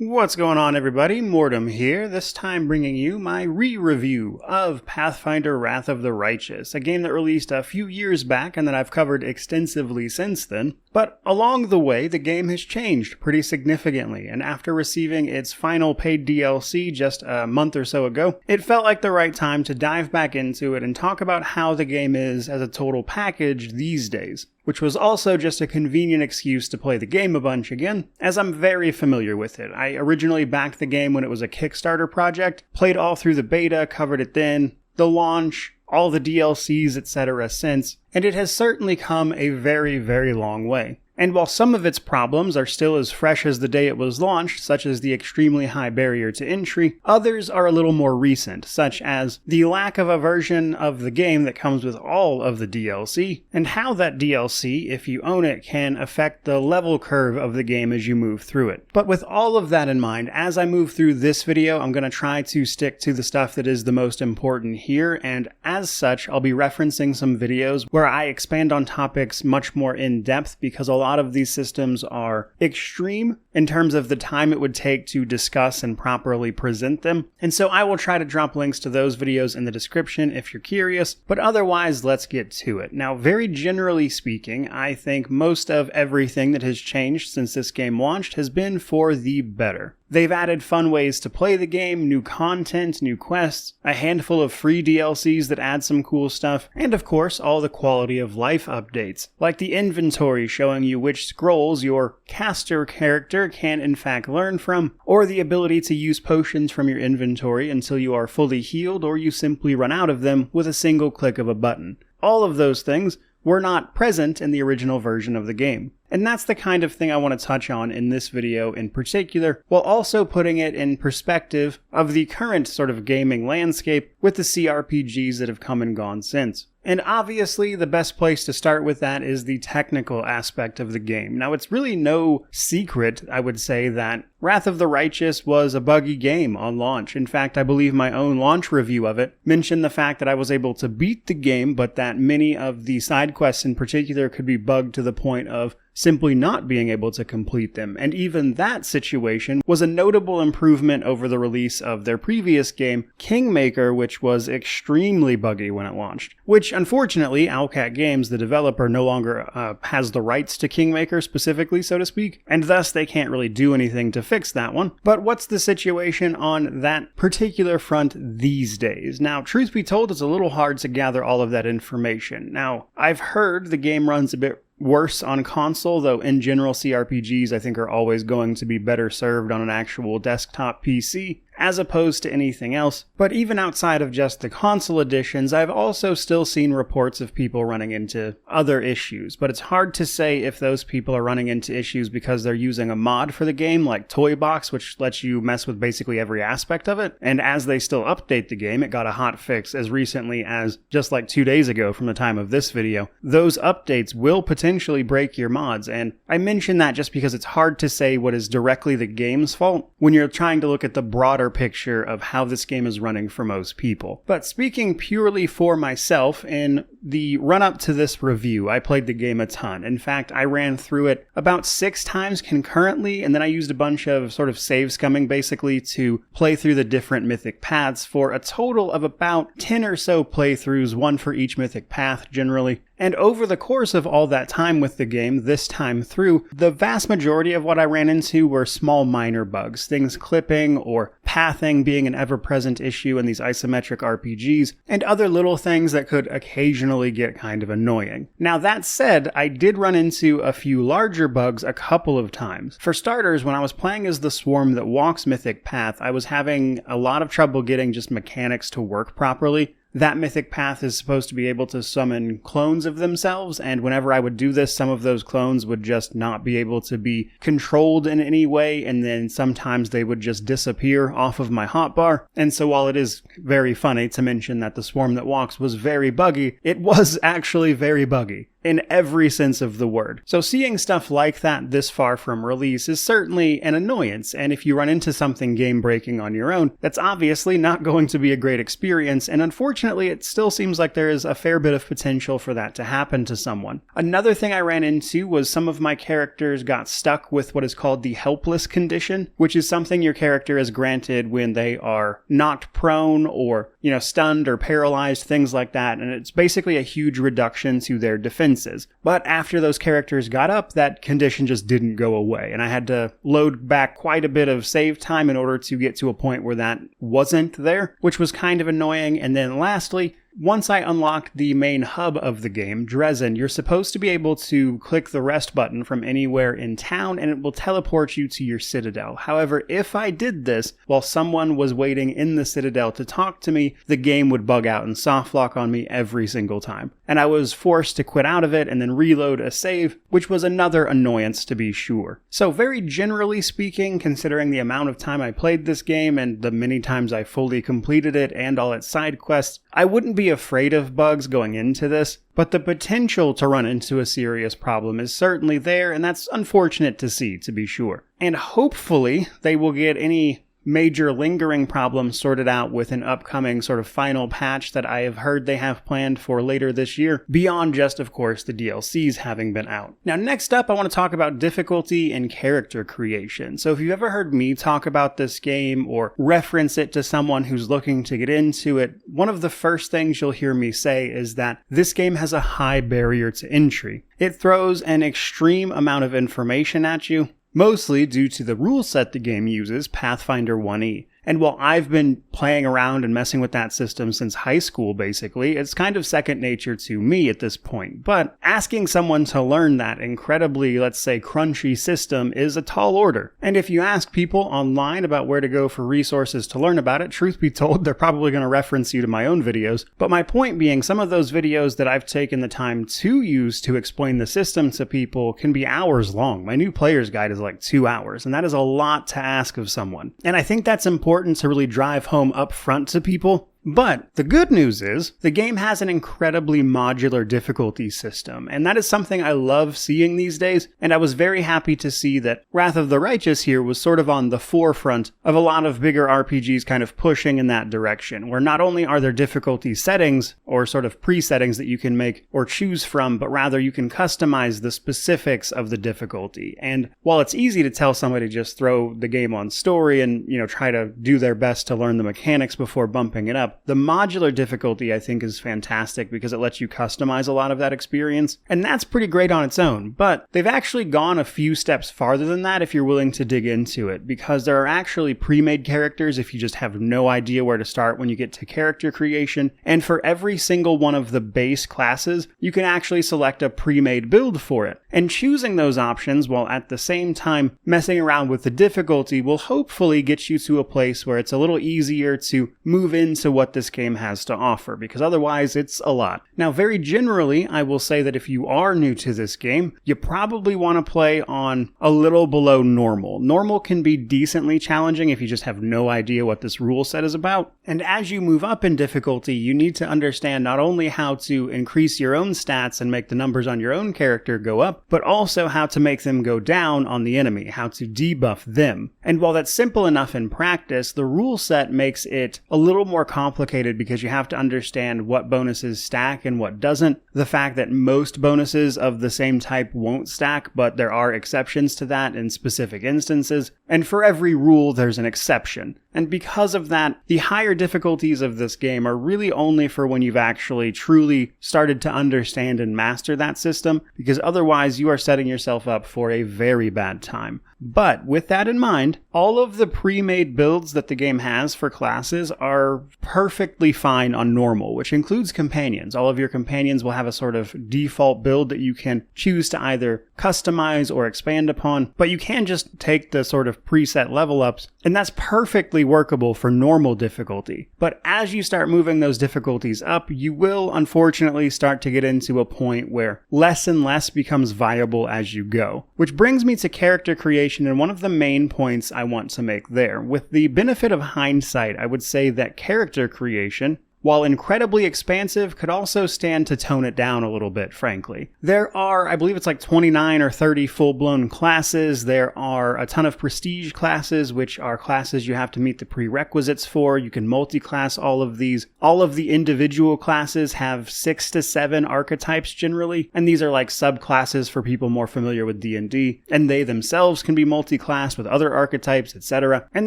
What's going on, everybody? Mortem here, this time bringing you my re-review of Pathfinder Wrath of the Righteous, a game that released a few years back and that I've covered extensively since then. But along the way, the game has changed pretty significantly, and after receiving its final paid DLC just a month or so ago, it felt like the right time to dive back into it and talk about how the game is as a total package these days, which was also just a convenient excuse to play the game a bunch again, as I'm very familiar with it. I originally backed the game when it was a Kickstarter project, played all through the beta, covered it then, the launch, all the DLCs, etc. since, and it has certainly come a very, very long way. And while some of its problems are still as fresh as the day it was launched, such as the extremely high barrier to entry, others are a little more recent, such as the lack of a version of the game that comes with all of the DLC, and how that DLC, if you own it, can affect the level curve of the game as you move through it. But with all of that in mind, as I move through this video, I'm going to try to stick to the stuff that is the most important here, and as such, I'll be referencing some videos where I expand on topics much more in depth, because a lot of these systems are extreme in terms of the time it would take to discuss and properly present them. And so I will try to drop links to those videos in the description if you're curious, but otherwise let's get to it. Now, very generally speaking, I think most of everything that has changed since this game launched has been for the better. They've added fun ways to play the game, new content, new quests, a handful of free DLCs that add some cool stuff, and of course all the quality of life updates, like the inventory showing you which scrolls your caster character can in fact learn from, or the ability to use potions from your inventory until you are fully healed or you simply run out of them with a single click of a button. All of those things were not present in the original version of the game. And that's the kind of thing I want to touch on in this video in particular, while also putting it in perspective of the current sort of gaming landscape with the CRPGs that have come and gone since. And obviously, the best place to start with that is the technical aspect of the game. Now, it's really no secret, I would say, that Wrath of the Righteous was a buggy game on launch. In fact, I believe my own launch review of it mentioned the fact that I was able to beat the game, but that many of the side quests in particular could be bugged to the point of simply not being able to complete them. And even that situation was a notable improvement over the release of their previous game, Kingmaker, which was extremely buggy when it launched. Which, unfortunately, Owlcat Games, the developer, no longer has the rights to Kingmaker specifically, so to speak, and thus they can't really do anything to fix that one. But what's the situation on that particular front these days? Now, truth be told, it's a little hard to gather all of that information. Now, I've heard the game runs a bit worse on console, though in general CRPGs I think are always going to be better served on an actual desktop PC as opposed to anything else. But even outside of just the console editions, I've also still seen reports of people running into other issues, but it's hard to say if those people are running into issues because they're using a mod for the game like Toybox, which lets you mess with basically every aspect of it, and as they still update the game, it got a hot fix as recently as just like 2 days ago from the time of this video. Those updates will potentially break your mods, and I mention that just because it's hard to say what is directly the game's fault when you're trying to look at the broader picture of how this game is running for most people. But speaking purely for myself, in the run-up to this review, I played the game a ton. In fact, I ran through it about 6 times concurrently, and then I used a bunch of sort of save scumming basically to play through the different mythic paths for a total of about 10 or so playthroughs, one for each mythic path generally. And over the course of all that time with the game, this time through, the vast majority of what I ran into were small minor bugs, things clipping or pathing being an ever-present issue in these isometric RPGs, and other little things that could occasionally get kind of annoying. Now that said, I did run into a few larger bugs a couple of times. For starters, when I was playing as the Swarm that walks Mythic Path, I was having a lot of trouble getting just mechanics to work properly. That mythic path is supposed to be able to summon clones of themselves, and whenever I would do this, some of those clones would just not be able to be controlled in any way, and then sometimes they would just disappear off of my hotbar. And so while it is very funny to mention that the Swarm that walks was very buggy, it was actually very buggy in every sense of the word. So seeing stuff like that this far from release is certainly an annoyance, and if you run into something game-breaking on your own, that's obviously not going to be a great experience, and unfortunately unfortunately, it still seems like there is a fair bit of potential for that to happen to someone. Another thing I ran into was some of my characters got stuck with what is called the helpless condition, which is something your character is granted when they are knocked prone or, stunned or paralyzed, things like that, and it's basically a huge reduction to their defenses. But after those characters got up, that condition just didn't go away, and I had to load back quite a bit of save time in order to get to a point where that wasn't there, which was kind of annoying. And then lastly, once I unlocked the main hub of the game, Dresden, you're supposed to be able to click the rest button from anywhere in town and it will teleport you to your citadel. However, if I did this while someone was waiting in the citadel to talk to me, the game would bug out and softlock on me every single time. And I was forced to quit out of it and then reload a save, which was another annoyance to be sure. So very generally speaking, considering the amount of time I played this game and the many times I fully completed it and all its side quests, I wouldn't be afraid of bugs going into this, but the potential to run into a serious problem is certainly there, and that's unfortunate to see, to be sure. And hopefully they will get any major lingering problems sorted out with an upcoming sort of final patch that I have heard they have planned for later this year, beyond just, of course, the DLCs having been out. Now, next up, I want to talk about difficulty and character creation. So if you've ever heard me talk about this game or reference it to someone who's looking to get into it, one of the first things you'll hear me say is that this game has a high barrier to entry. It throws an extreme amount of information at you, mostly due to the rule set the game uses, Pathfinder 1E. And while I've been playing around and messing with that system since high school, basically, it's kind of second nature to me at this point. But asking someone to learn that incredibly, let's say, crunchy system is a tall order. And if you ask people online about where to go for resources to learn about it, truth be told, they're probably going to reference you to my own videos. But my point being, some of those videos that I've taken the time to use to explain the system to people can be hours long. My new player's guide is like 2 hours, and that is a lot to ask of someone. And I think that's important to really drive home up front to people. But the good news is, the game has an incredibly modular difficulty system, and that is something I love seeing these days, and I was very happy to see that Wrath of the Righteous here was sort of on the forefront of a lot of bigger RPGs kind of pushing in that direction, where not only are there difficulty settings, or sort of pre-settings that you can make or choose from, but rather you can customize the specifics of the difficulty. And while it's easy to tell somebody to just throw the game on story and, try to do their best to learn the mechanics before bumping it up, the modular difficulty, I think, is fantastic because it lets you customize a lot of that experience, and that's pretty great on its own. But they've actually gone a few steps farther than that if you're willing to dig into it, because there are actually pre-made characters if you just have no idea where to start when you get to character creation, and for every single one of the base classes, you can actually select a pre-made build for it. And choosing those options while at the same time messing around with the difficulty will hopefully get you to a place where it's a little easier to move into what this game has to offer, because otherwise it's a lot. Now, very generally, I will say that if you are new to this game, you probably want to play on a little below normal. Normal can be decently challenging if you just have no idea what this rule set is about. And as you move up in difficulty, you need to understand not only how to increase your own stats and make the numbers on your own character go up, but also how to make them go down on the enemy, how to debuff them. And while that's simple enough in practice, the rule set makes it a little more complicated because you have to understand what bonuses stack and what doesn't. The fact that most bonuses of the same type won't stack, but there are exceptions to that in specific instances. And for every rule, there's an exception. And because of that, the higher difficulties of this game are really only for when you've actually truly started to understand and master that system, because otherwise you are setting yourself up for a very bad time. But with that in mind, all of the pre-made builds that the game has for classes are perfectly fine on normal, which includes companions. All of your companions will have a sort of default build that you can choose to either customize or expand upon, but you can just take the sort of preset level ups, and that's perfectly workable for normal difficulty. But as you start moving those difficulties up, you will unfortunately start to get into a point where less and less becomes viable as you go. Which brings me to character creation, and one of the main points I want to make there. With the benefit of hindsight, I would say that character creation while incredibly expansive, could also stand to tone it down a little bit, frankly. There are, I believe it's like 29 or 30 full-blown classes. There are a ton of prestige classes, which are classes you have to meet the prerequisites for. You can multi-class all of these. All of the individual classes have 6 to 7 archetypes generally, and these are like subclasses for people more familiar with D&D, and they themselves can be multi-classed with other archetypes, etc. And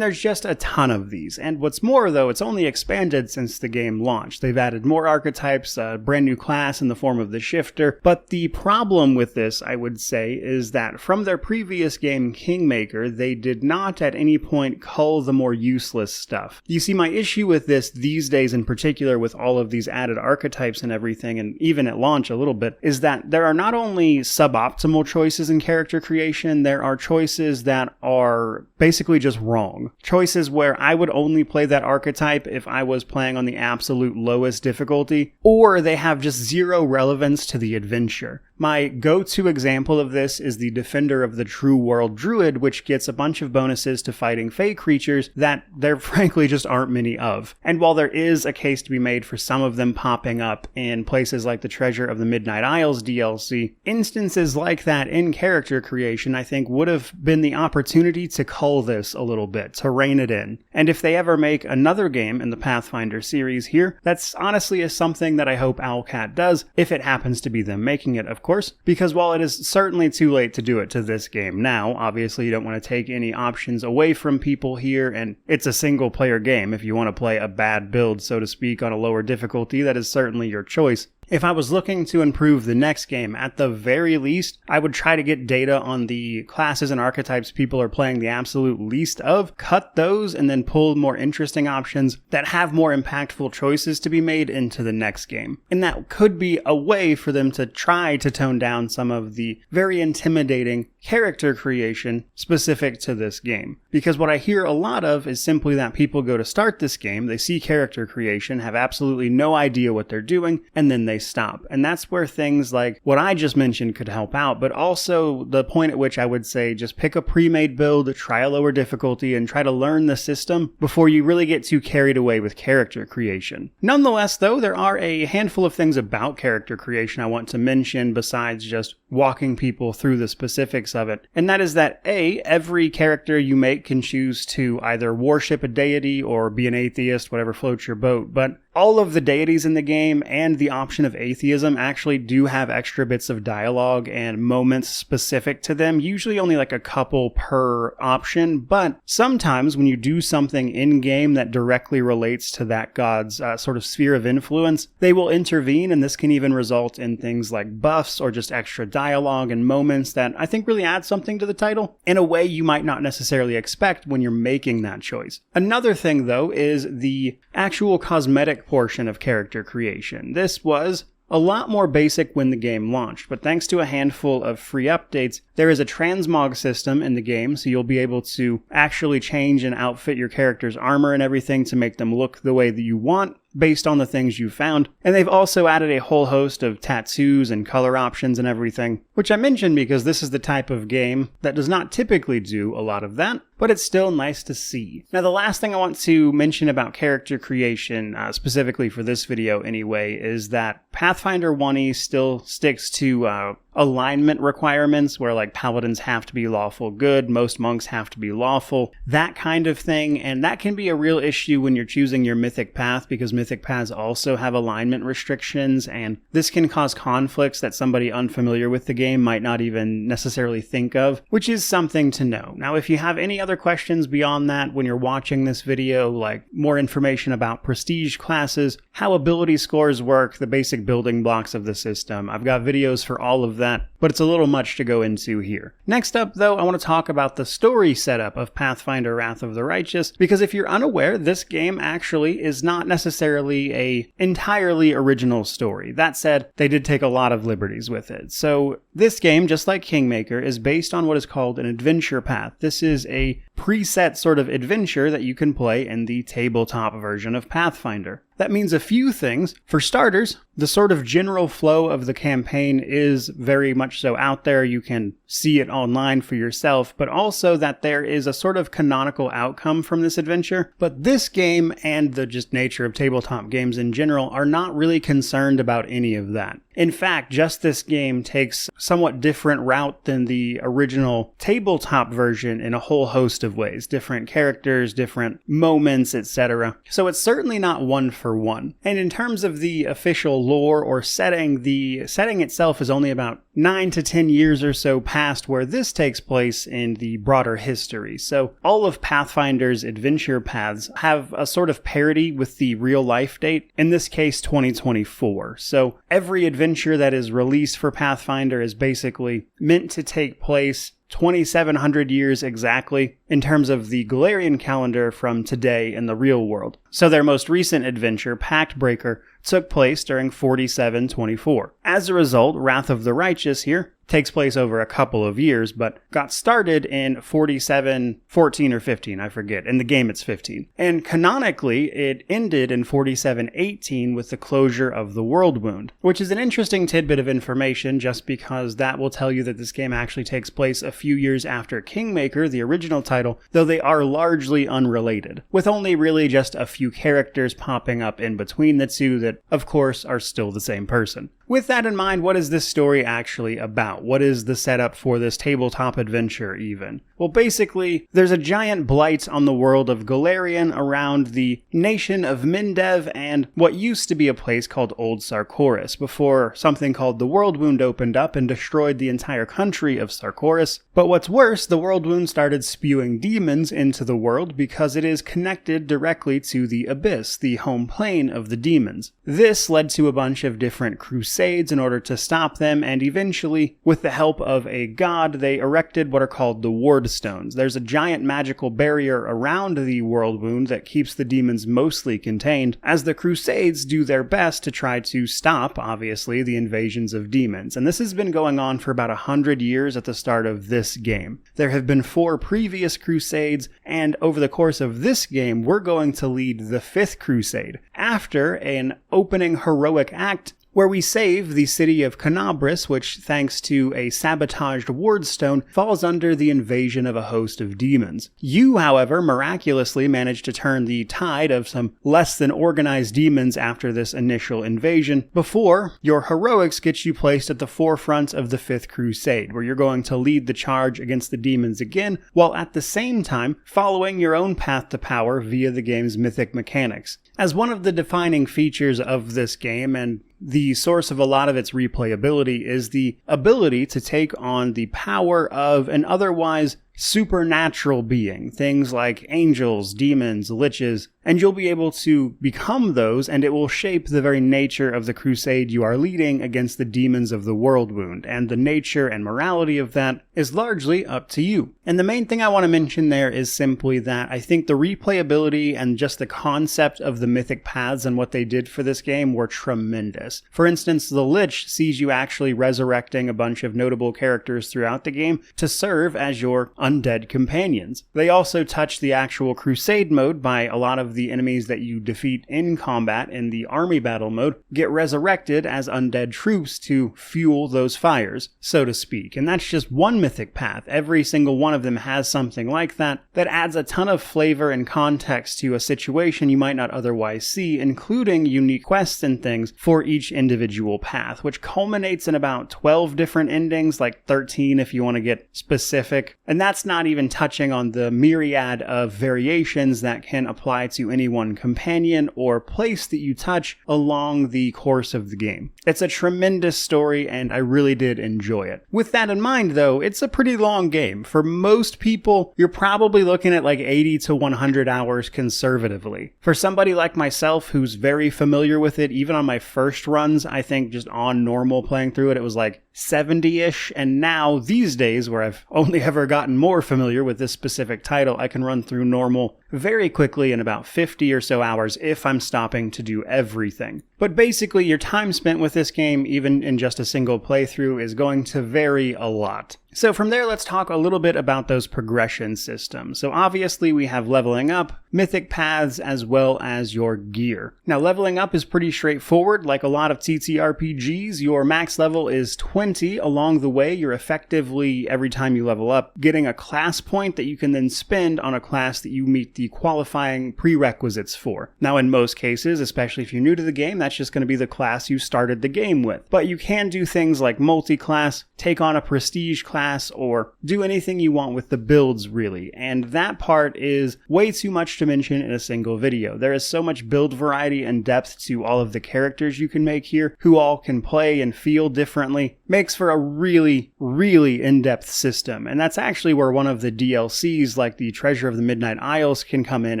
there's just a ton of these. And what's more though, it's only expanded since the game launched. They've added more archetypes, a brand new class in the form of the Shifter, but the problem with this, I would say, is that from their previous game, Kingmaker, they did not at any point cull the more useless stuff. You see, my issue with this these days in particular, with all of these added archetypes and everything, and even at launch a little bit, is that there are not only suboptimal choices in character creation, there are choices that are basically just wrong. Choices where I would only play that archetype if I was playing on the absolute lowest difficulty, or they have just zero relevance to the adventure. My go-to example of this is the Defender of the True World Druid, which gets a bunch of bonuses to fighting fey creatures that there frankly just aren't many of. And while there is a case to be made for some of them popping up in places like the Treasure of the Midnight Isles DLC, instances like that in character creation I think would have been the opportunity to cull this a little bit, to rein it in. And if they ever make another game in the Pathfinder series here, that's honestly is something that I hope Owlcat does, if it happens to be them making it, of course, because while it is certainly too late to do it to this game now, obviously you don't want to take any options away from people here, and it's a single player game. If you want to play a bad build, so to speak, on a lower difficulty, that is certainly your choice. If I was looking to improve the next game, at the very least, I would try to get data on the classes and archetypes people are playing the absolute least of, cut those, and then pull more interesting options that have more impactful choices to be made into the next game. And that could be a way for them to try to tone down some of the very intimidating character creation specific to this game. Because what I hear a lot of is simply that people go to start this game, they see character creation, have absolutely no idea what they're doing, and then they stop. And that's where things like what I just mentioned could help out, but also the point at which I would say just pick a pre-made build, try a lower difficulty, and try to learn the system before you really get too carried away with character creation. Nonetheless, though, there are a handful of things about character creation I want to mention besides just walking people through the specifics of it. And that is that A, every character you make can choose to either worship a deity or be an atheist, whatever floats your boat, but all of the deities in the game and the option of atheism actually do have extra bits of dialogue and moments specific to them, usually only like a couple per option, but sometimes when you do something in-game that directly relates to that god's sort of sphere of influence, they will intervene, and this can even result in things like buffs or just extra dialogue and moments that I think really add something to the title in a way you might not necessarily expect when you're making that choice. Another thing, though, is the actual cosmetic portion of character creation. This was a lot more basic when the game launched, but thanks to a handful of free updates, there is a transmog system in the game, so you'll be able to actually change and outfit your character's armor and everything to make them look the way that you want, based on the things you found. And they've also added a whole host of tattoos and color options and everything, which I mentioned because this is the type of game that does not typically do a lot of that, but it's still nice to see. Now, the last thing I want to mention about character creation, specifically for this video anyway, is that Pathfinder 1e still sticks to alignment requirements where like paladins have to be lawful good, most monks have to be lawful, that kind of thing, and that can be a real issue when you're choosing your mythic path because mythic paths also have alignment restrictions, and this can cause conflicts that somebody unfamiliar with the game might not even necessarily think of, which is something to know. Now, if you have any other questions beyond that when you're watching this video, like more information about prestige classes, how ability scores work, the basic building blocks of the system, I've got videos for all of that, but it's a little much to go into here. Next up, though, I want to talk about the story setup of Pathfinder Wrath of the Righteous, because if you're unaware, this game actually is not necessarily a entirely original story. That said, they did take a lot of liberties with it. So this game, just like Kingmaker, is based on what is called an adventure path. This is a preset sort of adventure that you can play in the tabletop version of Pathfinder. That means a few things. For starters, the sort of general flow of the campaign is very much so out there. You can see it online for yourself, but also that there is a sort of canonical outcome from this adventure. But this game and the just nature of tabletop games in general are not really concerned about any of that. In fact, just this game takes a somewhat different route than the original tabletop version in a whole host of ways. Different characters, different moments, etc. So it's certainly not one for one. And in terms of the official lore or setting, the setting itself is only about 9 to 10 years or so past where this takes place in the broader history. So all of Pathfinder's adventure paths have a sort of parity with the real life date, in this case 2024. So every adventure that is released for Pathfinder is basically meant to take place 2,700 years exactly in terms of the Galarian calendar from today in the real world. So their most recent adventure, Pactbreaker, took place during 4724. As a result, Wrath of the Righteous here takes place over a couple of years, but got started in 4714 or 15, I forget. In the game it's 15. And canonically, it ended in 4718 with the closure of the World Wound, which is an interesting tidbit of information just because that will tell you that this game actually takes place a few years after Kingmaker, the original title, though they are largely unrelated, with only really just a few characters popping up in between the two that, of course, are still the same person. With that in mind, what is this story actually about? What is the setup for this tabletop adventure, even? Well, basically, there's a giant blight on the world of Galarian around the nation of Mendev and what used to be a place called Old Sarkoris, before something called the World Wound opened up and destroyed the entire country of Sarkoris. But what's worse, the World Wound started spewing demons into the world because it is connected directly to the Abyss, the home plane of the demons. This led to a bunch of different crusades in order to stop them, and eventually, with the help of a god, they erected what are called the Ward Stones. There's a giant magical barrier around the World Wound that keeps the demons mostly contained, as the Crusades do their best to try to stop, obviously, the invasions of demons. And this has been going on for about 100 years at the start of this game. There have been 4 previous Crusades, and over the course of this game, we're going to lead the 5th Crusade. After an opening heroic act where we save the city of Canabris, which, thanks to a sabotaged wardstone, falls under the invasion of a host of demons. You, however, miraculously managed to turn the tide of some less than organized demons after this initial invasion, before your heroics gets you placed at the forefront of the 5th Crusade, where you're going to lead the charge against the demons again, while at the same time following your own path to power via the game's mythic mechanics. As one of the defining features of this game, and the source of a lot of its replayability, is the ability to take on the power of an otherwise supernatural being, things like angels, demons, liches, and you'll be able to become those, and it will shape the very nature of the crusade you are leading against the demons of the World Wound, and the nature and morality of that is largely up to you. And the main thing I want to mention there is simply that I think the replayability and just the concept of the mythic paths and what they did for this game were tremendous. For instance, the Lich sees you actually resurrecting a bunch of notable characters throughout the game to serve as your undead companions. They also touch the actual crusade mode by a lot of the enemies that you defeat in combat in the army battle mode get resurrected as undead troops to fuel those fires, so to speak. And that's just one mythic path. Every single one of them has something like that adds a ton of flavor and context to a situation you might not otherwise see, including unique quests and things for each individual path, which culminates in about 12 different endings, like 13 if you want to get specific. And that's not even touching on the myriad of variations that can apply to any one companion or place that you touch along the course of the game. It's a tremendous story, and I really did enjoy it. With that in mind, though, it's a pretty long game. For most people, you're probably looking at like 80 to 100 hours conservatively. For somebody like myself who's very familiar with it, even on my first runs, I think just on normal playing through it, it was like 70-ish, and now these days where I've only ever gotten more familiar with this specific title, I can run through normal very quickly in about 50 or so hours if I'm stopping to do everything. But basically, your time spent with this game, even in just a single playthrough, is going to vary a lot. So from there, let's talk a little bit about those progression systems. So obviously we have leveling up, mythic paths, as well as your gear. Now leveling up is pretty straightforward. Like a lot of TTRPGs, your max level is 20. Along the way, you're effectively, every time you level up, getting a class point that you can then spend on a class that you meet the qualifying prerequisites for. Now in most cases, especially if you're new to the game, that's just going to be the class you started the game with. But you can do things like multi-class, take on a prestige class, or do anything you want with the builds, really. And that part is way too much to mention in a single video. There is so much build variety and depth to all of the characters you can make here, who all can play and feel differently. Makes for a really, really in-depth system. And that's actually where one of the DLCs, like the Treasure of the Midnight Isles, can come in,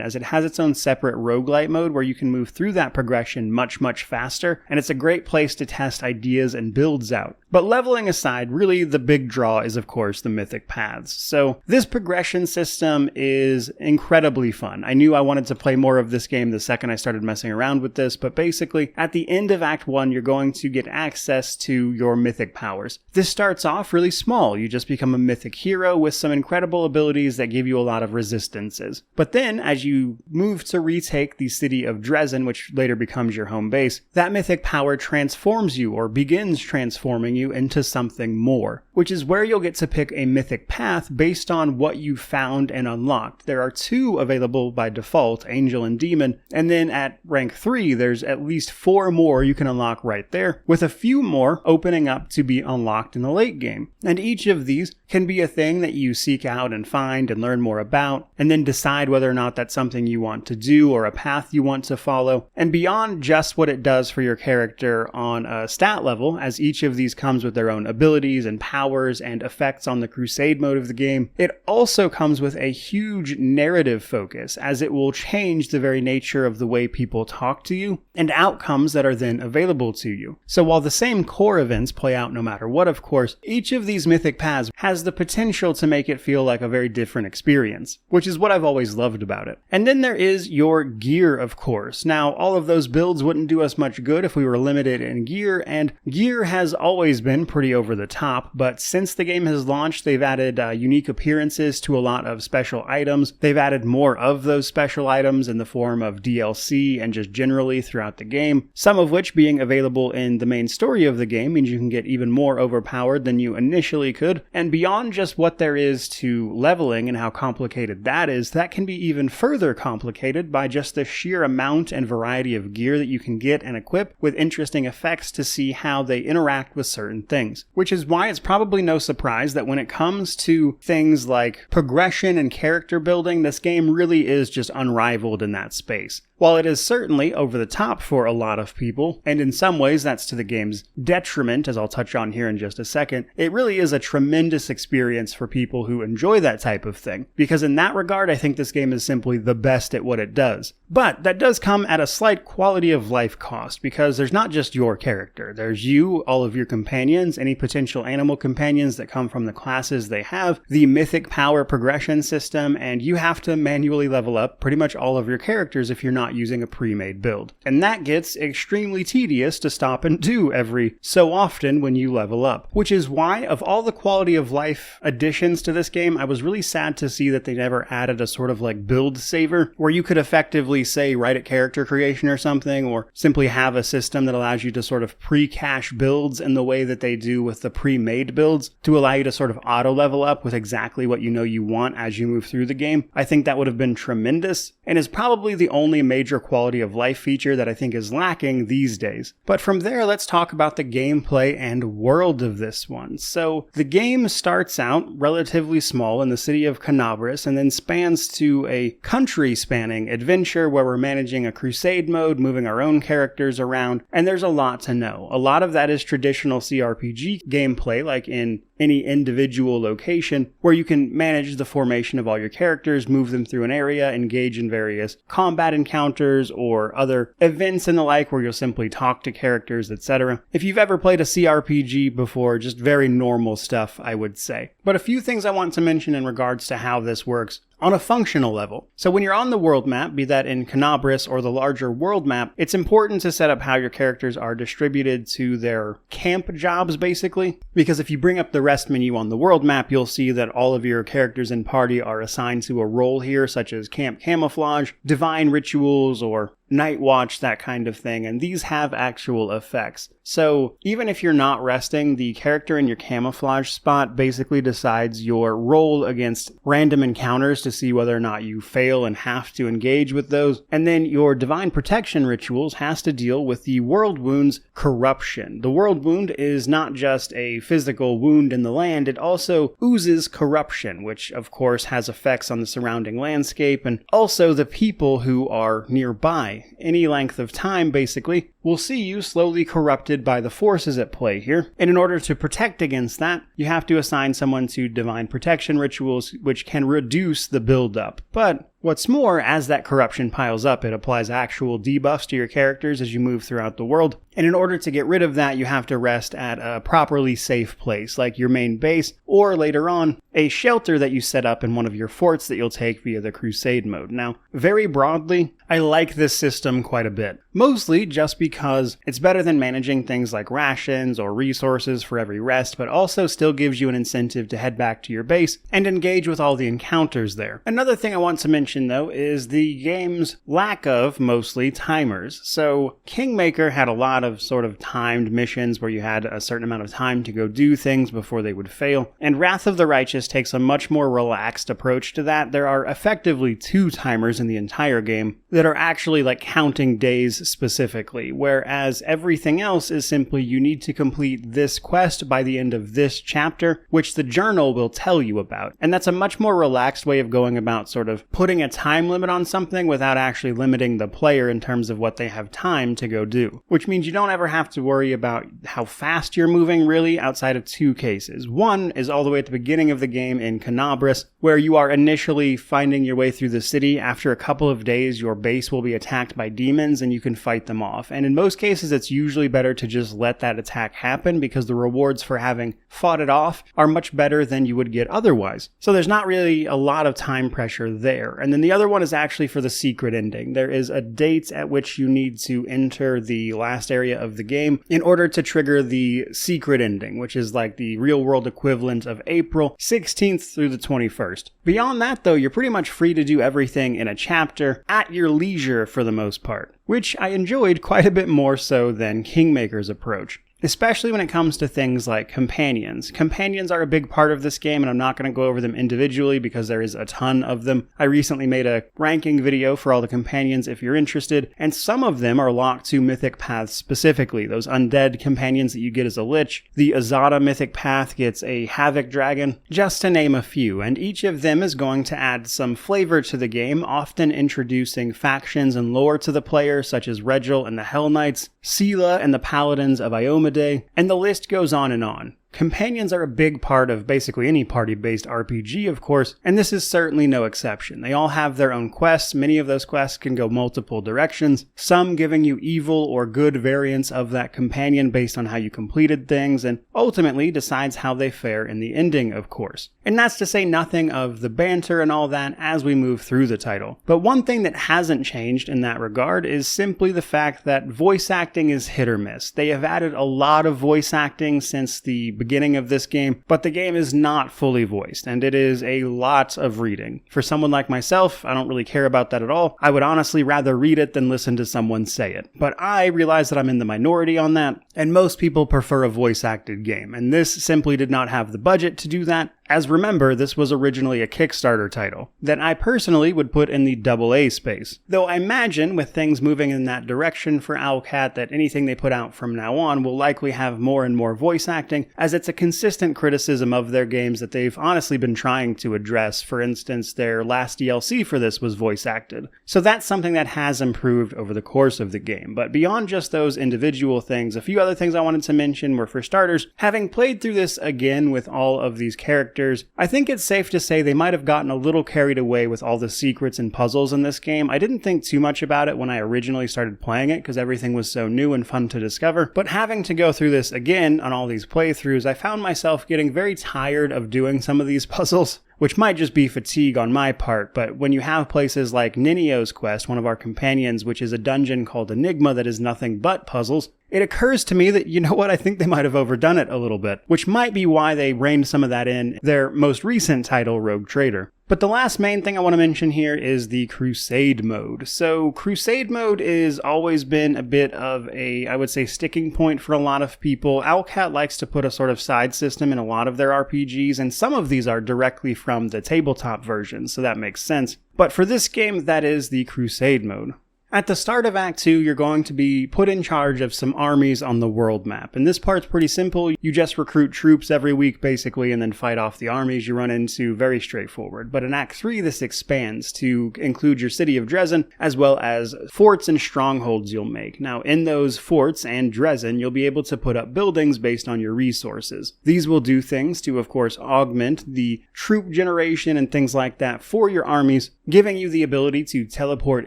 as it has its own separate roguelite mode where you can move through that progression much, much faster. And it's a great place to test ideas and builds out. But leveling aside, really the big draw is, of course, the mythic paths. So this progression system is incredibly fun. I knew I wanted to play more of this game the second I started messing around with this, but basically, at the end of Act 1, you're going to get access to your mythic powers. This starts off really small. You just become a mythic hero with some incredible abilities that give you a lot of resistances. But then, as you move to retake the city of Dresden, which later becomes your home base, that mythic power transforms you, or begins transforming you, into something more, which is where you'll get to pick a mythic path based on what you found and unlocked. There are 2 available by default, Angel and Demon, and then at rank 3 there's at least 4 more you can unlock right there, with a few more opening up to be unlocked in the late game. And each of these can be a thing that you seek out and find and learn more about, and then decide whether or not that's something you want to do or a path you want to follow. And beyond just what it does for your character on a stat level, as each of these comes with their own abilities and powers and effects on the crusade mode of the game, it also comes with a huge narrative focus, as it will change the very nature of the way people talk to you and outcomes that are then available to you. So while the same core events play out no matter what, of course, each of these mythic paths has the potential to make it feel like a very different experience, which is what I've always loved about it. And then there is your gear, of course. Now, all of those builds wouldn't do us much good if we were limited in gear, and gear has always been pretty over the top, but since the game has launched, they've added unique appearances to a lot of special items. They've added more of those special items in the form of DLC and just generally throughout the game, some of which being available in the main story of the game means you can get even more overpowered than you initially could. And beyond just what there is to leveling and how complicated that is, that can be even further complicated by just the sheer amount and variety of gear that you can get and equip with interesting effects to see how they interact with certain things. Which is why it's probably no surprise that when it comes to things like progression and character building, this game really is just unrivaled in that space. While it is certainly over the top for a lot of people, and in some ways that's to the game's detriment, as I'll touch on here in just a second, it really is a tremendous experience for people who enjoy that type of thing. Because in that regard, I think this game is simply the best at what it does. But that does come at a slight quality of life cost, because there's not just your character. There's you, all of your companions, any potential animal companions that come from the classes they have, the mythic power progression system, and you have to manually level up pretty much all of your characters if you're not using a pre-made build. And that gets extremely tedious to stop and do every so often when you level up. Which is why, of all the quality of life additions to this game, I was really sad to see that they never added a sort of like build saver, where you could effectively say right at character creation or something, or simply have a system that allows you to sort of pre-cache builds in the way that they do with the pre-made builds, to allow you to sort of auto level up with exactly what you know you want as you move through the game. I think that would have been tremendous, and is probably the only major quality of life feature that I think is lacking these days. But from there, let's talk about the gameplay and world of this one. So the game starts out relatively small in the city of Canabris, and then spans to a country-spanning adventure where we're managing a crusade mode, moving our own characters around, and there's a lot to know. A lot of that is traditional CRPG gameplay, like in any individual location, where you can manage the formation of all your characters, move them through an area, engage in various combat encounters or other events and the like, where you'll simply talk to characters, etc. If you've ever played a CRPG before, just very normal stuff, I would say. But a few things I want to mention in regards to how this works on a functional level. So when you're on the world map, be that in Canabris or the larger world map, it's important to set up how your characters are distributed to their camp jobs, basically. Because if you bring up the rest menu on the world map, you'll see that all of your characters in party are assigned to a role here, such as camp camouflage, divine rituals, or night watch, that kind of thing, and these have actual effects. So even if you're not resting, the character in your camouflage spot basically decides your roll against random encounters to see whether or not you fail and have to engage with those. And then your divine protection rituals has to deal with the world wound's corruption. The world wound is not just a physical wound in the land, it also oozes corruption, which of course has effects on the surrounding landscape and also the people who are nearby. Any length of time, basically, will see you slowly corrupted by the forces at play here. And in order to protect against that, you have to assign someone to divine protection rituals, which can reduce the buildup. But what's more, as that corruption piles up, it applies actual debuffs to your characters as you move throughout the world. And in order to get rid of that, you have to rest at a properly safe place, like your main base, or later on, a shelter that you set up in one of your forts that you'll take via the Crusade mode. Now, very broadly, I like this system quite a bit. Mostly just because it's better than managing things like rations or resources for every rest, but also still gives you an incentive to head back to your base and engage with all the encounters there. Another thing I want to mention, though, is the game's lack of, mostly, timers. So, Kingmaker had a lot of sort of timed missions where you had a certain amount of time to go do things before they would fail, and Wrath of the Righteous takes a much more relaxed approach to that. There are effectively 2 timers in the entire game that are actually like counting days specifically, whereas everything else is simply you need to complete this quest by the end of this chapter, which the journal will tell you about. And that's a much more relaxed way of going about sort of putting a time limit on something without actually limiting the player in terms of what they have time to go do. Which means you don't ever have to worry about how fast you're moving, really, outside of 2 cases. One is all the way at the beginning of the game in Canabris, where you are initially finding your way through the city. After a couple of days, your base will be attacked by demons and you can fight them off. And in most cases, it's usually better to just let that attack happen because the rewards for having fought it off are much better than you would get otherwise. So there's not really a lot of time pressure there. And then the other one is actually for the secret ending. There is a date at which you need to enter the last area of the game in order to trigger the secret ending, which is like the real world equivalent of April 16th through the 21st. Beyond that, though, you're pretty much free to do everything in a chapter at your leisure for the most part, which I enjoyed quite a bit more so than Kingmaker's approach. Especially when it comes to things like companions. Companions are a big part of this game, and I'm not going to go over them individually because there is a ton of them. I recently made a ranking video for all the companions if you're interested, and some of them are locked to mythic paths specifically. Those undead companions that you get as a lich. The Azada mythic path gets a Havoc dragon, just to name a few, and each of them is going to add some flavor to the game, often introducing factions and lore to the player, such as Regil and the Hell Knights, Sela and the Paladins of Iomedae, and the list goes on and on. Companions are a big part of basically any party-based RPG, of course, and this is certainly no exception. They all have their own quests. Many of those quests can go multiple directions, some giving you evil or good variants of that companion based on how you completed things, and ultimately decides how they fare in the ending, of course. And that's to say nothing of the banter and all that as we move through the title. But one thing that hasn't changed in that regard is simply the fact that voice acting is hit or miss. They have added a lot of voice acting since the beginning of this game, but the game is not fully voiced, and it is a lot of reading. For someone like myself, I don't really care about that at all. I would honestly rather read it than listen to someone say it. But I realize that I'm in the minority on that, and most people prefer a voice-acted game, and this simply did not have the budget to do that. As remember, this was originally a Kickstarter title that I personally would put in the AA space. Though I imagine with things moving in that direction for Owlcat that anything they put out from now on will likely have more and more voice acting, as it's a consistent criticism of their games that they've honestly been trying to address. For instance, their last DLC for this was voice acted. So that's something that has improved over the course of the game. But beyond just those individual things, a few other things I wanted to mention were, for starters, having played through this again with all of these characters, I think it's safe to say they might have gotten a little carried away with all the secrets and puzzles in this game. I didn't think too much about it when I originally started playing it because everything was so new and fun to discover, but having to go through this again on all these playthroughs, I found myself getting very tired of doing some of these puzzles. which might just be fatigue on my part, but when you have places like Ninio's quest, one of our companions, which is a dungeon called Enigma that is nothing but puzzles, it occurs to me that, you know what, I think they might have overdone it a little bit, which might be why they reined some of that in their most recent title, Rogue Trader. But the last main thing I want to mention here is the Crusade mode. So Crusade mode has always been a bit of a, I would say, sticking point for a lot of people. Owlcat likes to put a sort of side system in a lot of their RPGs, and some of these are directly from the tabletop version, so that makes sense. But for this game, that is the Crusade mode. At the start of Act 2, you're going to be put in charge of some armies on the world map. And this part's pretty simple. You just recruit troops every week, basically, and then fight off the armies you run into. Very straightforward. But in Act 3, this expands to include your city of Dresden, as well as forts and strongholds you'll make. Now, in those forts and Dresden, you'll be able to put up buildings based on your resources. These will do things to, of course, augment the troop generation and things like that for your armies, giving you the ability to teleport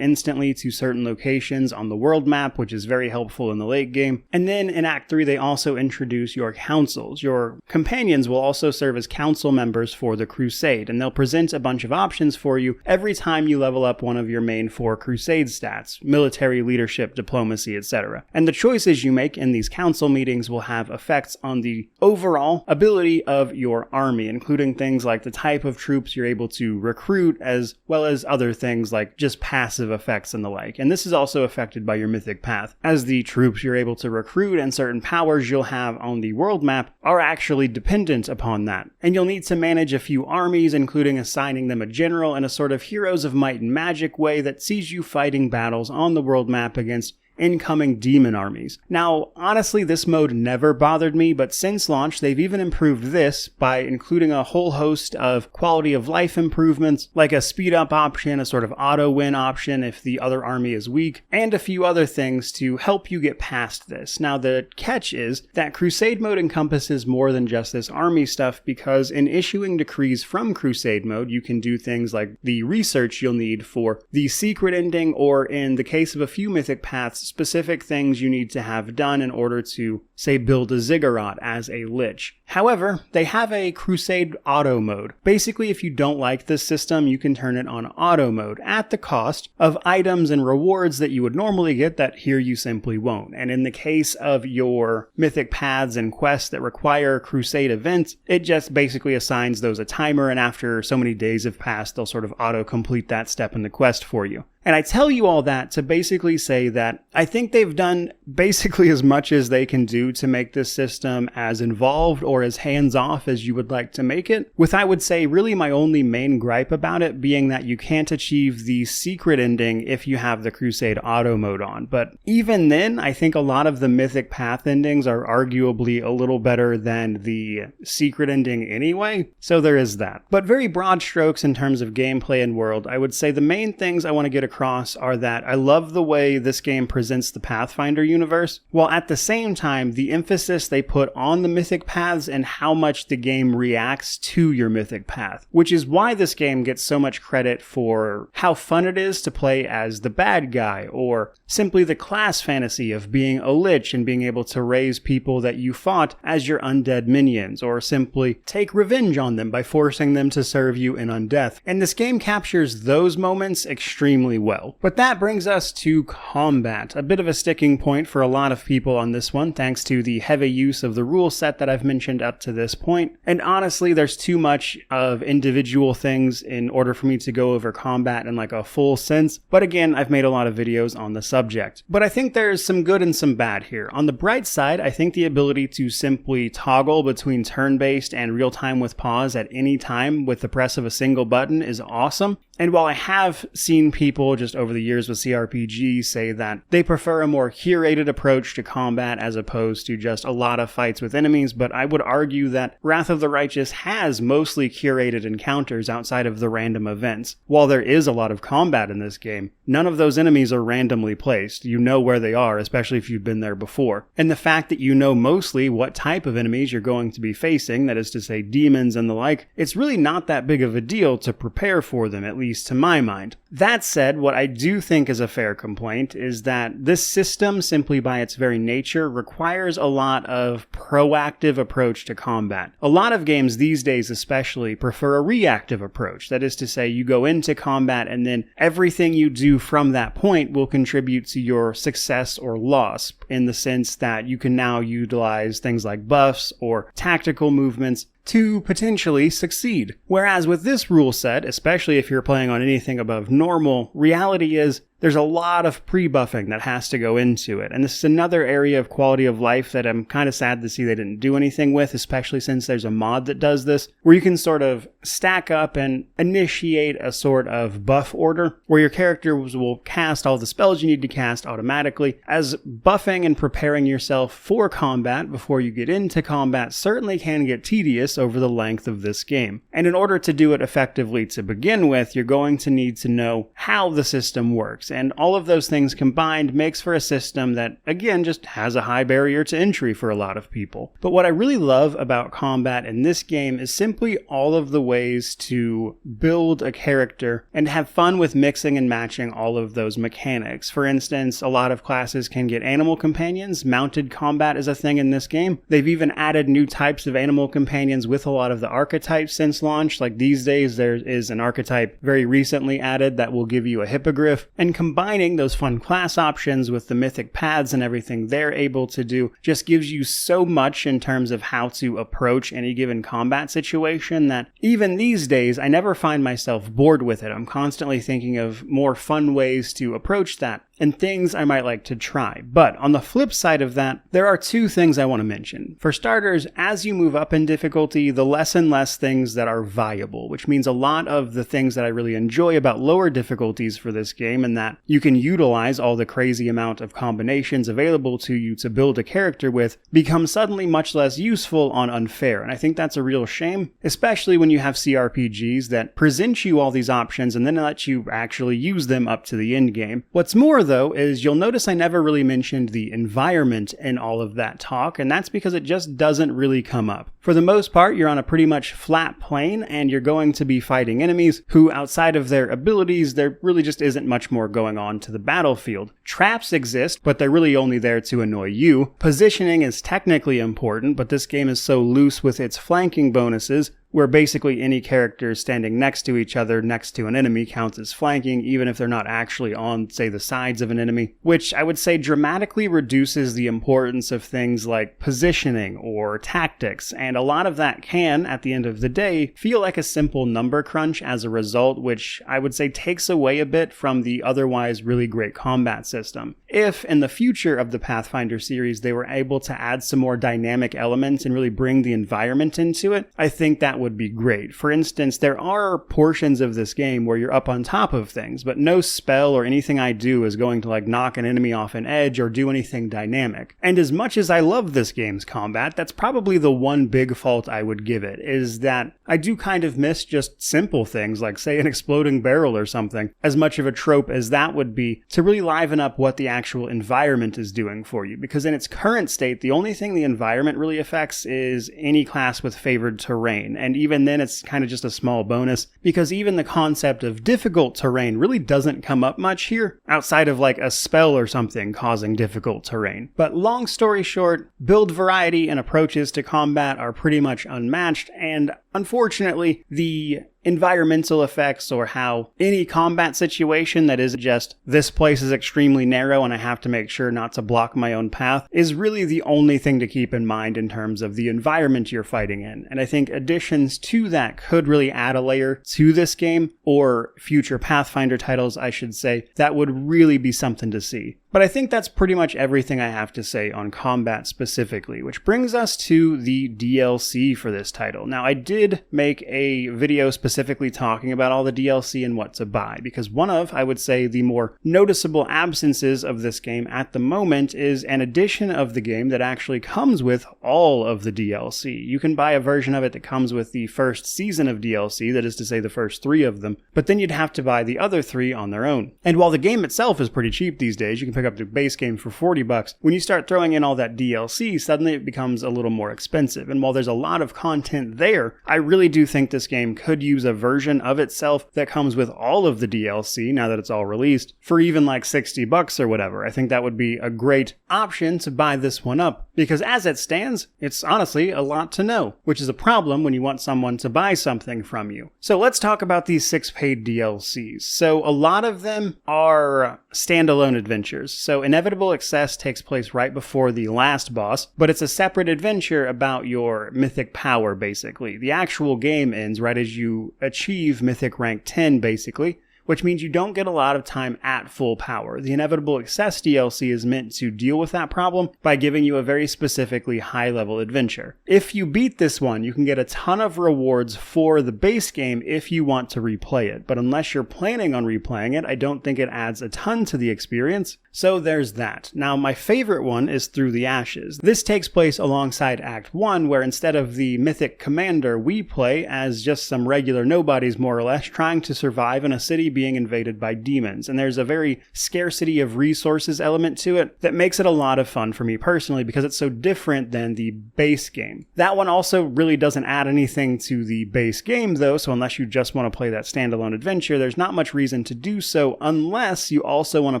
instantly to certain locations on the world map, which is very helpful in the late game. And then in Act 3, they also introduce your councils. Your companions will also serve as council members for the Crusade, and they'll present a bunch of options for you every time you level up one of your main 4 Crusade stats: military, leadership, diplomacy, etc. And the choices you make in these council meetings will have effects on the overall ability of your army, including things like the type of troops you're able to recruit, as well as other things like just passive effects and the like. And this is also affected by your mythic path, as the troops you're able to recruit and certain powers you'll have on the world map are actually dependent upon that. And you'll need to manage a few armies, including assigning them a general in a sort of Heroes of Might and Magic way that sees you fighting battles on the world map against incoming demon armies. Now, honestly, this mode never bothered me, but since launch, they've even improved this by including a whole host of quality of life improvements, like a speed up option, a sort of auto win option if the other army is weak, and a few other things to help you get past this. Now, the catch is that Crusade mode encompasses more than just this army stuff, because in issuing decrees from Crusade mode, you can do things like the research you'll need for the secret ending, or in the case of a few mythic paths, specific things you need to have done in order to, say, build a ziggurat as a lich. However, they have a Crusade auto mode. Basically, if you don't like this system, you can turn it on auto mode at the cost of items and rewards that you would normally get that here you simply won't. And in the case of your mythic paths and quests that require Crusade events, it just basically assigns those a timer, and after so many days have passed, they'll sort of auto-complete that step in the quest for you. And I tell you all that to basically say that I think they've done basically as much as they can do to make this system as involved or as hands-off as you would like to make it, with, I would say, really my only main gripe about it being that you can't achieve the secret ending if you have the Crusade auto mode on. But even then, I think a lot of the mythic path endings are arguably a little better than the secret ending anyway, so there is that. But very broad strokes in terms of gameplay and world, I would say the main things I want to get across are that I love the way this game presents the Pathfinder universe, while at the same time the emphasis they put on the mythic paths and how much the game reacts to your mythic path, which is why this game gets so much credit for how fun it is to play as the bad guy, or simply the class fantasy of being a lich and being able to raise people that you fought as your undead minions, or simply take revenge on them by forcing them to serve you in undeath. And this game captures those moments extremely well. But that brings us to combat, a bit of a sticking point for a lot of people on this one, thanks to the heavy use of the rule set that I've mentioned up to this point. And honestly, there's too much of individual things in order for me to go over combat in like a full sense. But again, I've made a lot of videos on the subject. But I think there's some good and some bad here. On the bright side, I think the ability to simply toggle between turn-based and real-time with pause at any time with the press of a single button is awesome. And while I have seen people just over the years with CRPG say that they prefer a more curated approach to combat as opposed to just a lot of fights with enemies, but I would argue that Wrath of the Righteous has mostly curated encounters outside of the random events. While there is a lot of combat in this game, none of those enemies are randomly placed. You know where they are, especially if you've been there before. And the fact that you know mostly what type of enemies you're going to be facing, that is to say demons and the like, it's really not that big of a deal to prepare for them, at least least to my mind. That said, what I do think is a fair complaint is that this system, simply by its very nature, requires a lot of proactive approach to combat. A lot of games these days especially prefer a reactive approach. That is to say, you go into combat and then everything you do from that point will contribute to your success or loss, in the sense that you can now utilize things like buffs or tactical movements to potentially succeed. Whereas with this rule set, especially if you're playing on anything above normal, reality is there's a lot of pre-buffing that has to go into it. And this is another area of quality of life that I'm kind of sad to see they didn't do anything with, especially since there's a mod that does this, where you can sort of stack up and initiate a sort of buff order, where your characters will cast all the spells you need to cast automatically, as buffing and preparing yourself for combat before you get into combat certainly can get tedious over the length of this game. And in order to do it effectively to begin with, you're going to need to know how the system works. And all of those things combined makes for a system that, again, just has a high barrier to entry for a lot of people. But what I really love about combat in this game is simply all of the ways to build a character and have fun with mixing and matching all of those mechanics. For instance, a lot of classes can get animal companions. Mounted combat is a thing in this game. They've even added new types of animal companions with a lot of the archetypes since launch. Like these days, there is an archetype very recently added that will give you a hippogriff. And combining those fun class options with the mythic paths and everything they're able to do just gives you so much in terms of how to approach any given combat situation that even these days, I never find myself bored with it. I'm constantly thinking of more fun ways to approach that and things I might like to try. But on the flip side of that, there are two things I want to mention. For starters, as you move up in difficulty, the less and less things that are viable, which means a lot of the things that I really enjoy about lower difficulties for this game, and that you can utilize all the crazy amount of combinations available to you to build a character with, become suddenly much less useful on unfair. And I think that's a real shame, especially when you have CRPGs that present you all these options and then let you actually use them up to the end game. What's more, though, is you'll notice I never really mentioned the environment in all of that talk, and that's because it just doesn't really come up. For the most part, you're on a pretty much flat plane, and you're going to be fighting enemies who, outside of their abilities, there really just isn't much more going on to the battlefield. Traps exist, but they're really only there to annoy you. Positioning is technically important, but this game is so loose with its flanking bonuses, where basically any characters standing next to each other next to an enemy counts as flanking, even if they're not actually on, say, the sides of an enemy, which I would say dramatically reduces the importance of things like positioning or tactics, and a lot of that can, at the end of the day, feel like a simple number crunch as a result, which I would say takes away a bit from the otherwise really great combat system. If, in the future of the Pathfinder series, they were able to add some more dynamic elements and really bring the environment into it, I think that would be great. For instance, there are portions of this game where you're up on top of things, but no spell or anything I do is going to knock an enemy off an edge or do anything dynamic. And as much as I love this game's combat, that's probably the one big fault I would give it, is that I do kind of miss just simple things like, say, an exploding barrel or something, as much of a trope as that would be, to really liven up what the actual environment is doing for you. Because in its current state, the only thing the environment really affects is any class with favored terrain. And even then, it's kind of just a small bonus, because even the concept of difficult terrain really doesn't come up much here, outside of a spell or something causing difficult terrain. But long story short, build variety and approaches to combat are pretty much unmatched, and unfortunately, the environmental effects, or how any combat situation that isn't just this place is extremely narrow and I have to make sure not to block my own path, is really the only thing to keep in mind in terms of the environment you're fighting in. And I think additions to that could really add a layer to this game, or future Pathfinder titles, I should say, that would really be something to see. But I think that's pretty much everything I have to say on combat specifically, which brings us to the DLC for this title. Now, I did make a video specifically talking about all the DLC and what to buy, because one of, I would say, the more noticeable absences of this game at the moment is an edition of the game that actually comes with all of the DLC. You can buy a version of it that comes with the first season of DLC, that is to say the first 3 of them, but then you'd have to buy the other 3 on their own. And while the game itself is pretty cheap these days, you can pick up the base game for $40. When you start throwing in all that DLC, suddenly it becomes a little more expensive. And while there's a lot of content there, I really do think this game could use a version of itself that comes with all of the DLC, now that it's all released, for even like $60 or whatever. I think that would be a great option to buy this one up, because as it stands, it's honestly a lot to know, which is a problem when you want someone to buy something from you. So let's talk about these 6 paid DLCs. So a lot of them are standalone adventures. So Inevitable Excess takes place right before the last boss, but it's a separate adventure about your mythic power, basically. The actual game ends right as you achieve mythic rank 10, basically, which means you don't get a lot of time at full power. The Inevitable Excess DLC is meant to deal with that problem by giving you a very specifically high-level adventure. If you beat this one, you can get a ton of rewards for the base game if you want to replay it, but unless you're planning on replaying it, I don't think it adds a ton to the experience. So there's that. Now, my favorite one is Through the Ashes. This takes place alongside Act 1, where instead of the mythic commander, we play as just some regular nobodies, more or less, trying to survive in a city being invaded by demons. And there's a very scarcity of resources element to it that makes it a lot of fun for me personally, because it's so different than the base game. That one also really doesn't add anything to the base game, though, so unless you just want to play that standalone adventure, there's not much reason to do so unless you also want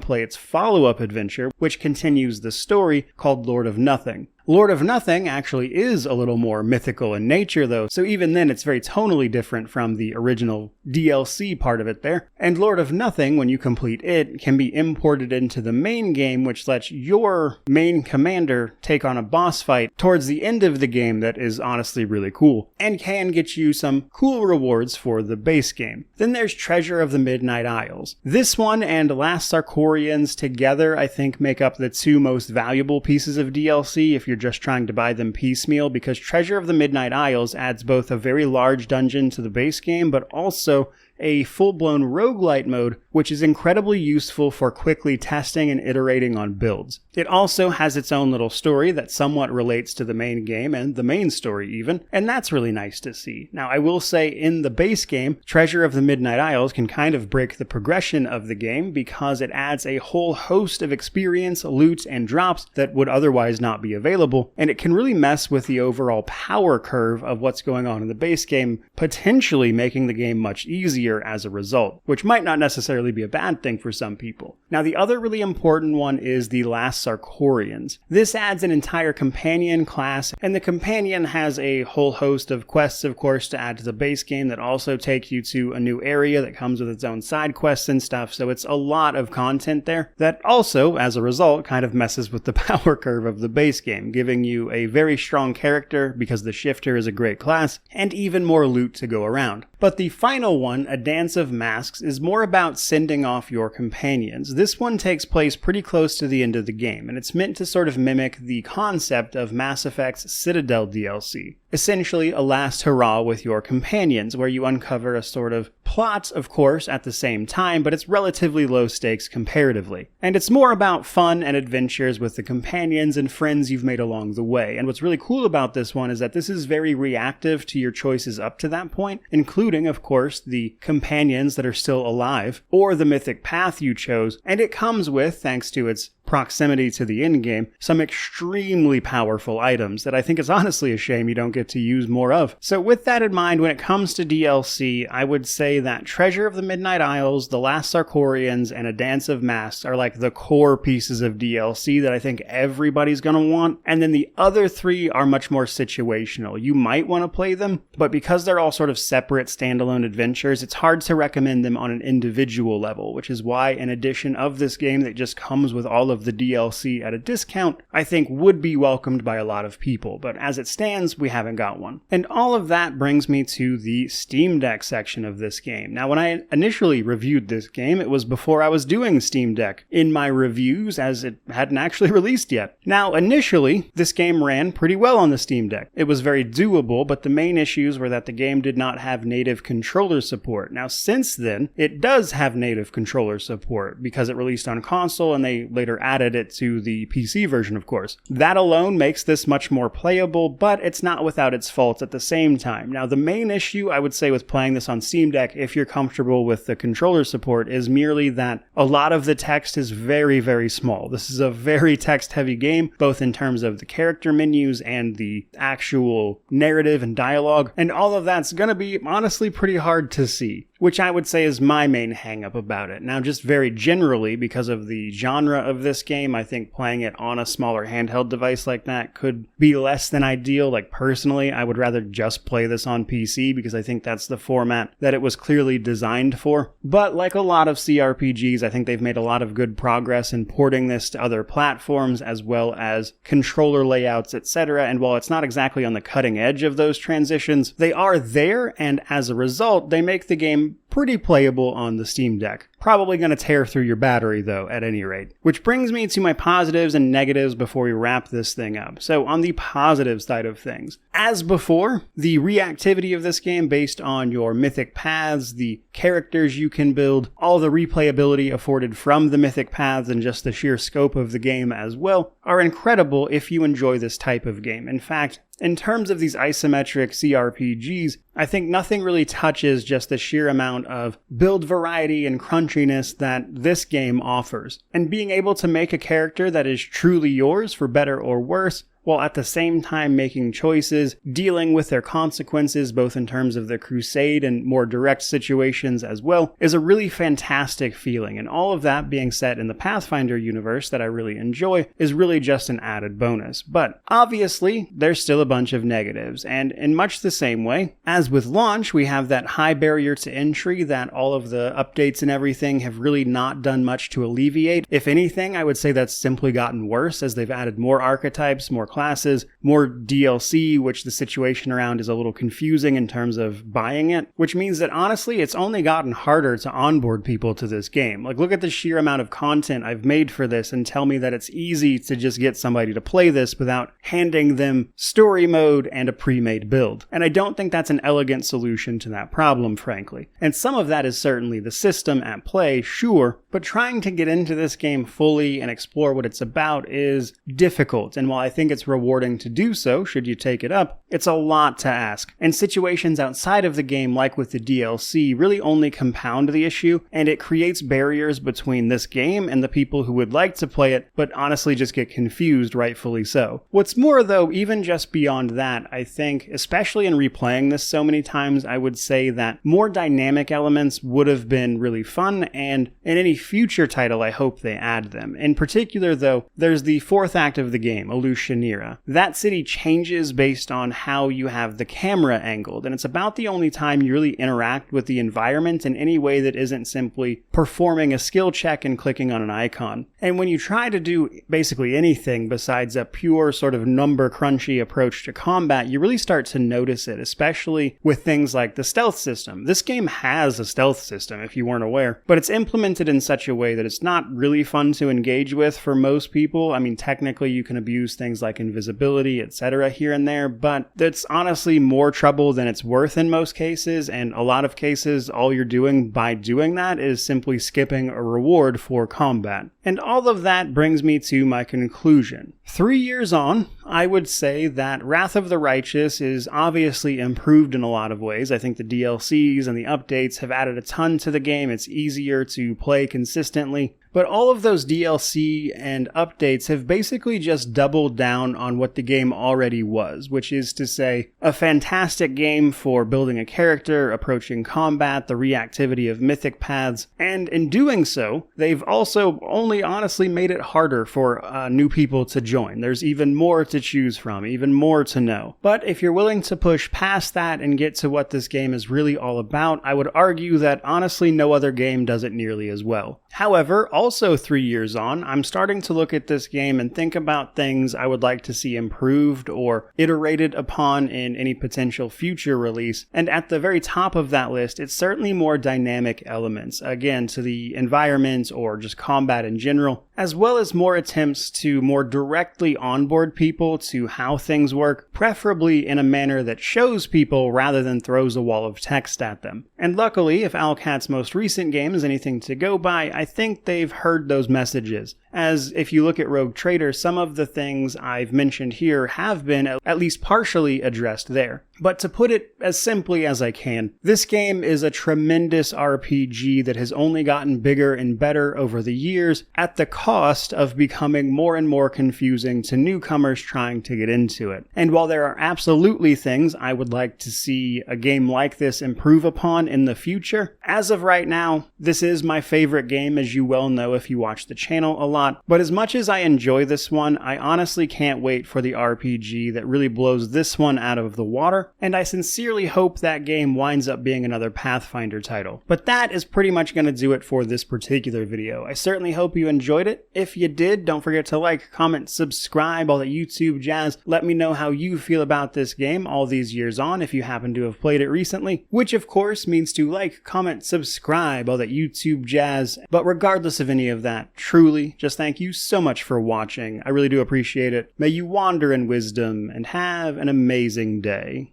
to play its follow-up adventure, which continues the story, called Lord of Nothing. Lord of Nothing actually is a little more mythical in nature, though, so even then it's very tonally different from the original DLC part of it there. And Lord of Nothing, when you complete it, can be imported into the main game, which lets your main commander take on a boss fight towards the end of the game that is honestly really cool, and can get you some cool rewards for the base game. Then there's Treasure of the Midnight Isles. This one and Last Sarkorians together, I think, make up the 2 most valuable pieces of DLC if you're just trying to buy them piecemeal, because Treasure of the Midnight Isles adds both a very large dungeon to the base game, but also a full-blown roguelite mode, which is incredibly useful for quickly testing and iterating on builds. It also has its own little story that somewhat relates to the main game, and the main story even, and that's really nice to see. Now, I will say in the base game, Treasure of the Midnight Isles can kind of break the progression of the game because it adds a whole host of experience, loot, and drops that would otherwise not be available, and it can really mess with the overall power curve of what's going on in the base game, potentially making the game much easier as a result, which might not necessarily be a bad thing for some people. Now, the other really important one is the Last Sarkorians. This adds an entire companion class, and the companion has a whole host of quests, of course, to add to the base game that also take you to a new area that comes with its own side quests and stuff, so it's a lot of content there that also, as a result, kind of messes with the power curve of the base game, giving you a very strong character because the Shifter is a great class, and even more loot to go around. But the final one, A Dance of Masks, is more about sending off your companions. This one takes place pretty close to the end of the game, and it's meant to sort of mimic the concept of Mass Effect's Citadel DLC. Essentially a last hurrah with your companions, where you uncover a sort of plot, of course, at the same time, but it's relatively low stakes comparatively. And it's more about fun and adventures with the companions and friends you've made along the way. And what's really cool about this one is that this is very reactive to your choices up to that point, including, of course, the companions that are still alive, or the mythic path you chose, and it comes with, thanks to its proximity to the endgame, some extremely powerful items that I think is honestly a shame you don't get to use more of. So with that in mind, when it comes to DLC, I would say that Treasure of the Midnight Isles, The Last Sarkorians, and A Dance of Masks are like the core pieces of DLC that I think everybody's gonna want, and then the other 3 are much more situational. You might want to play them, but because they're all sort of separate standalone adventures, it's hard to recommend them on an individual level, which is why an edition of this game that just comes with all of the DLC at a discount, I think would be welcomed by a lot of people, but as it stands, we haven't got one. And all of that brings me to the Steam Deck section of this game. Now, when I initially reviewed this game, it was before I was doing Steam Deck in my reviews, as it hadn't actually released yet. Now, initially, this game ran pretty well on the Steam Deck. It was very doable, but the main issues were that the game did not have native controller support. Now, since then, it does have native controller support because it released on console and they later added it to the PC version, of course. That alone makes this much more playable, but it's not without its faults at the same time. Now, the main issue I would say with playing this on Steam Deck, if you're comfortable with the controller support, is merely that a lot of the text is very, very small. This is a very text-heavy game, both in terms of the character menus and the actual narrative and dialogue, and all of that's going to be honestly pretty hard to see, which I would say is my main hang-up about it. Now, just very generally, because of the genre of this game, I think playing it on a smaller handheld device like that could be less than ideal. Like, personally, I would rather just play this on PC because I think that's the format that it was clearly designed for. But like a lot of CRPGs, I think they've made a lot of good progress in porting this to other platforms as well as controller layouts, etc. And while it's not exactly on the cutting edge of those transitions, they are there, and as a result, they make the game pretty playable on the Steam Deck. Probably going to tear through your battery though, at any rate. Which brings me to my positives and negatives before we wrap this thing up. So on the positive side of things, as before, the reactivity of this game based on your mythic paths, the characters you can build, all the replayability afforded from the mythic paths and just the sheer scope of the game as well, are incredible if you enjoy this type of game. In fact, in terms of these isometric CRPGs, I think nothing really touches just the sheer amount of build variety and crunchiness that this game offers. And being able to make a character that is truly yours, for better or worse, while at the same time making choices, dealing with their consequences, both in terms of the crusade and more direct situations as well, is a really fantastic feeling. And all of that being set in the Pathfinder universe that I really enjoy is really just an added bonus. But obviously, there's still a bunch of negatives. And in much the same way, as with launch, we have that high barrier to entry that all of the updates and everything have really not done much to alleviate. If anything, I would say that's simply gotten worse as they've added more archetypes, more classes, more DLC, which the situation around is a little confusing in terms of buying it, which means that honestly, it's only gotten harder to onboard people to this game. Like, look at the sheer amount of content I've made for this and tell me that it's easy to just get somebody to play this without handing them story mode and a pre-made build. And I don't think that's an elegant solution to that problem, frankly. And some of that is certainly the system at play, sure, but trying to get into this game fully and explore what it's about is difficult. And while I think it's rewarding to do so, should you take it up, it's a lot to ask. And situations outside of the game, like with the DLC, really only compound the issue, and it creates barriers between this game and the people who would like to play it, but honestly just get confused, rightfully so. What's more though, even just beyond that, I think, especially in replaying this so many times, I would say that more dynamic elements would have been really fun, and in any future title, I hope they add them. In particular though, there's the fourth act of the game, Elutionira. That city changes based on how you have the camera angled, and it's about the only time you really interact with the environment in any way that isn't simply performing a skill check and clicking on an icon. And when you try to do basically anything besides a pure sort of number crunchy approach to combat, you really start to notice it, especially with things like the stealth system. This game has a stealth system, if you weren't aware, but it's implemented in such a way that it's not really fun to engage with for most people. I mean, technically you can abuse things like invisibility, etc. here and there, but that's honestly more trouble than it's worth in most cases, and a lot of cases all you're doing by doing that is simply skipping a reward for combat. And all of that brings me to my conclusion. 3 years on, I would say that Wrath of the Righteous is obviously improved in a lot of ways. I think the DLCs and the updates have added a ton to the game. It's easier to play consistently. But all of those DLC and updates have basically just doubled down on what the game already was, which is to say, a fantastic game for building a character, approaching combat, the reactivity of mythic paths, and in doing so, they've also only honestly made it harder for new people to join. There's even more to choose from, even more to know. But if you're willing to push past that and get to what this game is really all about, I would argue that honestly no other game does it nearly as well. However, also 3 years on, I'm starting to look at this game and think about things I would like to see improved or iterated upon in any potential future release, and at the very top of that list, it's certainly more dynamic elements, again, to the environment or just combat in general, as well as more attempts to more directly onboard people to how things work, preferably in a manner that shows people rather than throws a wall of text at them. And luckily, if Owlcat's most recent game is anything to go by, I think they've heard those messages, as if you look at Rogue Trader, some of the things I've mentioned here have been at least partially addressed there. But to put it as simply as I can, this game is a tremendous RPG that has only gotten bigger and better over the years at the cost of becoming more and more confusing to newcomers trying to get into it. And while there are absolutely things I would like to see a game like this improve upon in the future, as of right now, this is my favorite game, as you well know if you watch the channel a lot. But as much as I enjoy this one, I honestly can't wait for the RPG that really blows this one out of the water. And I sincerely hope that game winds up being another Pathfinder title. But that is pretty much going to do it for this particular video. I certainly hope you enjoyed it. If you did, don't forget to like, comment, subscribe, all that YouTube jazz. Let me know how you feel about this game all these years on if you happen to have played it recently, which of course means to like, comment, subscribe, all that YouTube jazz. But regardless of any of that, truly, just thank you so much for watching. I really do appreciate it. May you wander in wisdom and have an amazing day.